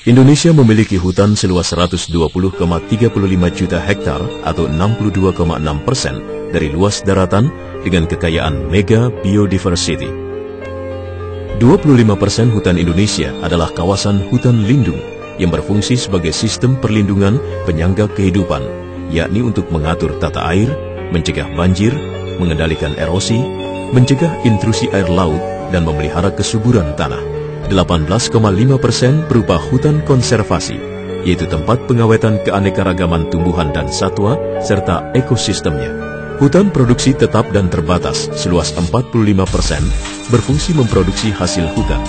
Indonesia memiliki hutan seluas 120,35 juta hektar atau 62,6% dari luas daratan dengan kekayaan mega biodiversity. 25% hutan Indonesia adalah kawasan hutan lindung yang berfungsi sebagai sistem perlindungan penyangga kehidupan, yakni untuk mengatur tata air, mencegah banjir, mengendalikan erosi, mencegah intrusi air laut, dan memelihara kesuburan tanah. 18,5% berupa hutan konservasi, yaitu tempat pengawetan keanekaragaman tumbuhan dan satwa, serta ekosistemnya. Hutan produksi tetap dan terbatas seluas 45% berfungsi memproduksi hasil hutan,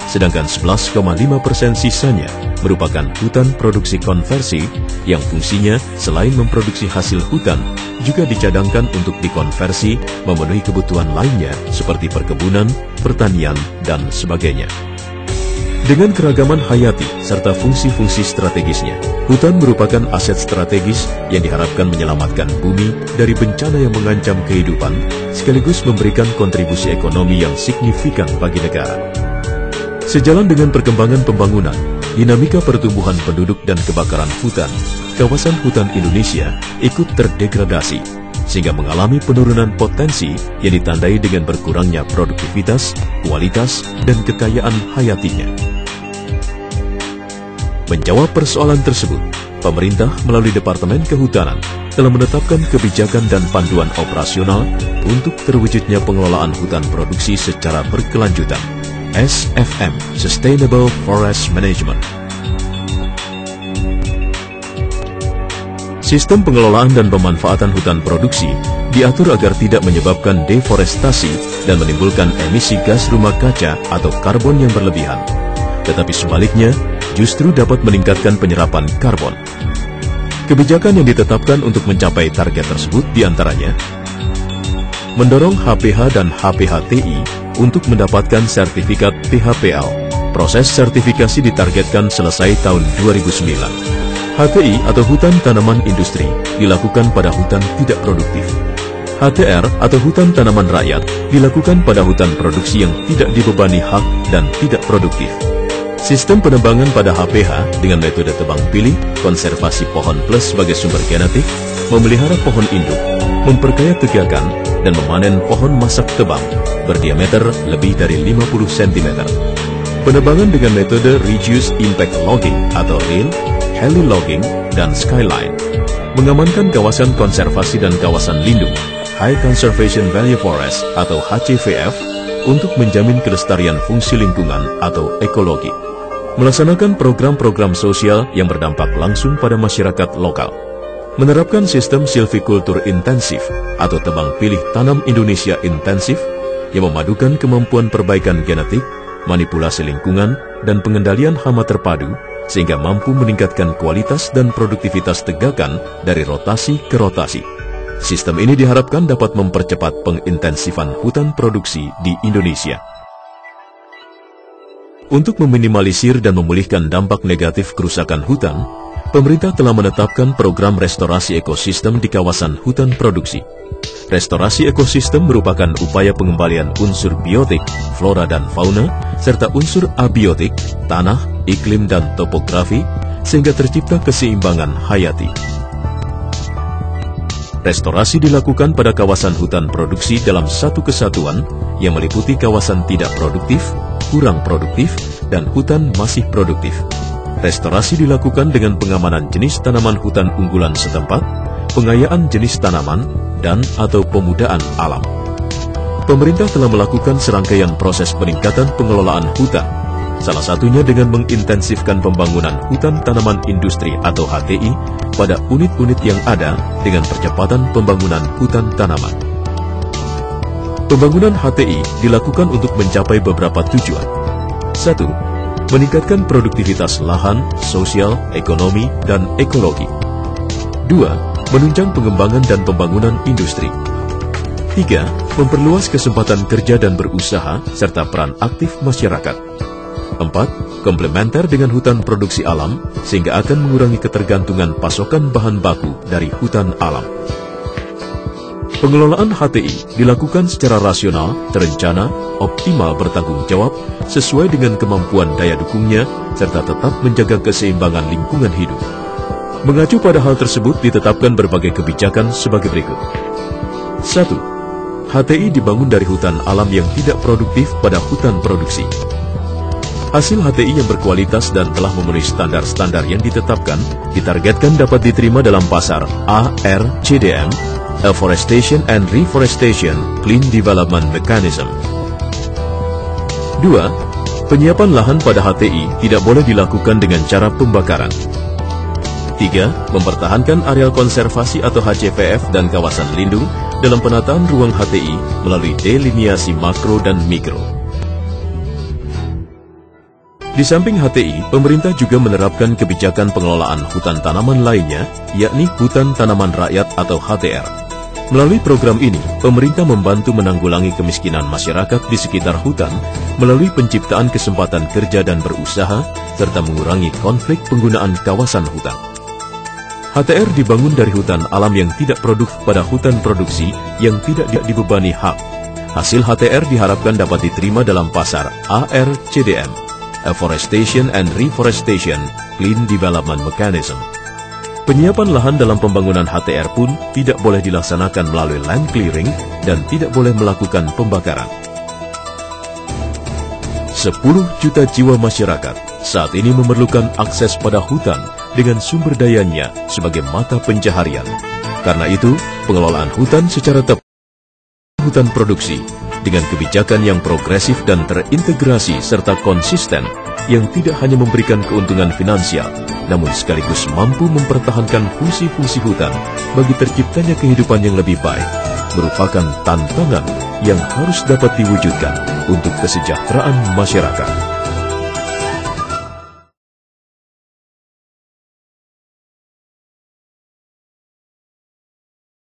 sedangkan 11,5% sisanya merupakan hutan produksi konversi yang fungsinya selain memproduksi hasil hutan, juga dicadangkan untuk dikonversi memenuhi kebutuhan lainnya seperti perkebunan, pertanian, dan sebagainya. Dengan keragaman hayati serta fungsi-fungsi strategisnya, hutan merupakan aset strategis yang diharapkan menyelamatkan bumi dari bencana yang mengancam kehidupan, sekaligus memberikan kontribusi ekonomi yang signifikan bagi negara. Sejalan dengan perkembangan pembangunan, dinamika pertumbuhan penduduk dan kebakaran hutan, kawasan hutan Indonesia ikut terdegradasi, sehingga mengalami penurunan potensi yang ditandai dengan berkurangnya produktivitas, kualitas, dan kekayaan hayatinya. Menjawab persoalan tersebut, pemerintah melalui Departemen Kehutanan telah menetapkan kebijakan dan panduan operasional untuk terwujudnya pengelolaan hutan produksi secara berkelanjutan, SFM, Sustainable Forest Management. Sistem pengelolaan dan pemanfaatan hutan produksi diatur agar tidak menyebabkan deforestasi dan menimbulkan emisi gas rumah kaca atau karbon yang berlebihan, tetapi sebaliknya justru dapat meningkatkan penyerapan karbon. Kebijakan yang ditetapkan untuk mencapai target tersebut diantaranya mendorong HPH dan HPHTI untuk mendapatkan sertifikat THPL. Proses sertifikasi ditargetkan selesai tahun 2009. HTI atau hutan tanaman industri dilakukan pada hutan tidak produktif. HTR atau hutan tanaman rakyat dilakukan pada hutan produksi yang tidak dibebani hak dan tidak produktif. Sistem penebangan pada HPH dengan metode tebang pilih, konservasi pohon plus sebagai sumber genetik, memelihara pohon induk, memperkaya tegakan, dan memanen pohon masak tebang berdiameter lebih dari 50 cm. Penebangan dengan metode Reduced Impact Logging atau RIL, Heli Logging, dan Skyline. Mengamankan kawasan konservasi dan kawasan lindung, High Conservation Value Forest atau HCVF, untuk menjamin kelestarian fungsi lingkungan atau ekologi. Melaksanakan program-program sosial yang berdampak langsung pada masyarakat lokal. Menerapkan sistem silvikultur intensif atau tebang pilih tanam Indonesia intensif yang memadukan kemampuan perbaikan genetik, manipulasi lingkungan, dan pengendalian hama terpadu sehingga mampu meningkatkan kualitas dan produktivitas tegakan dari rotasi ke rotasi. Sistem ini diharapkan dapat mempercepat pengintensifan hutan produksi di Indonesia. Untuk meminimalisir dan memulihkan dampak negatif kerusakan hutan, pemerintah telah menetapkan program restorasi ekosistem di kawasan hutan produksi. Restorasi ekosistem merupakan upaya pengembalian unsur biotik, flora dan fauna, serta unsur abiotik, tanah, iklim dan topografi, sehingga tercipta keseimbangan hayati. Restorasi dilakukan pada kawasan hutan produksi dalam satu kesatuan yang meliputi kawasan tidak produktif, kurang produktif, dan hutan masih produktif. Restorasi dilakukan dengan pengamanan jenis tanaman hutan unggulan setempat, pengayaan jenis tanaman, dan atau pemudaan alam. Pemerintah telah melakukan serangkaian proses peningkatan pengelolaan hutan, salah satunya dengan mengintensifkan pembangunan hutan tanaman industri atau HTI pada unit-unit yang ada dengan percepatan pembangunan hutan tanaman. Pembangunan HTI dilakukan untuk mencapai beberapa tujuan. 1. Meningkatkan produktivitas lahan, sosial, ekonomi, dan ekologi. 2. Menunjang pengembangan dan pembangunan industri. 3. Memperluas kesempatan kerja dan berusaha serta peran aktif masyarakat. 4. Komplementer dengan hutan produksi alam sehingga akan mengurangi ketergantungan pasokan bahan baku dari hutan alam. Pengelolaan HTI dilakukan secara rasional, terencana, optimal bertanggung jawab, sesuai dengan kemampuan daya dukungnya, serta tetap menjaga keseimbangan lingkungan hidup. Mengacu pada hal tersebut ditetapkan berbagai kebijakan sebagai berikut. 1. HTI dibangun dari hutan alam yang tidak produktif pada hutan produksi. Hasil HTI yang berkualitas dan telah memenuhi standar-standar yang ditetapkan ditargetkan dapat diterima dalam pasar ARCDM, Afforestation and Reforestation Clean Development Mechanism. 2. Penyiapan lahan pada HTI tidak boleh dilakukan dengan cara pembakaran. 3. Mempertahankan areal konservasi atau HCPF dan kawasan lindung dalam penataan ruang HTI melalui deliniasi makro dan mikro. Di samping HTI, pemerintah juga menerapkan kebijakan pengelolaan hutan tanaman lainnya, yakni Hutan Tanaman Rakyat atau HTR. Melalui program ini, pemerintah membantu menanggulangi kemiskinan masyarakat di sekitar hutan melalui penciptaan kesempatan kerja dan berusaha, serta mengurangi konflik penggunaan kawasan hutan. HTR dibangun dari hutan alam yang tidak produktif pada hutan produksi yang tidak dibebani hak. Hasil HTR diharapkan dapat diterima dalam pasar ARCDM, Afforestation and Reforestation Clean Development Mechanism. Penyiapan lahan dalam pembangunan HTR pun tidak boleh dilaksanakan melalui land clearing dan tidak boleh melakukan pembakaran. 10 juta jiwa masyarakat saat ini memerlukan akses pada hutan dengan sumber dayanya sebagai mata pencaharian. Karena itu, pengelolaan hutan secara tepat, hutan produksi, dengan kebijakan yang progresif dan terintegrasi serta konsisten, yang tidak hanya memberikan keuntungan finansial, namun sekaligus mampu mempertahankan fungsi-fungsi hutan bagi terciptanya kehidupan yang lebih baik, merupakan tantangan yang harus dapat diwujudkan untuk kesejahteraan masyarakat.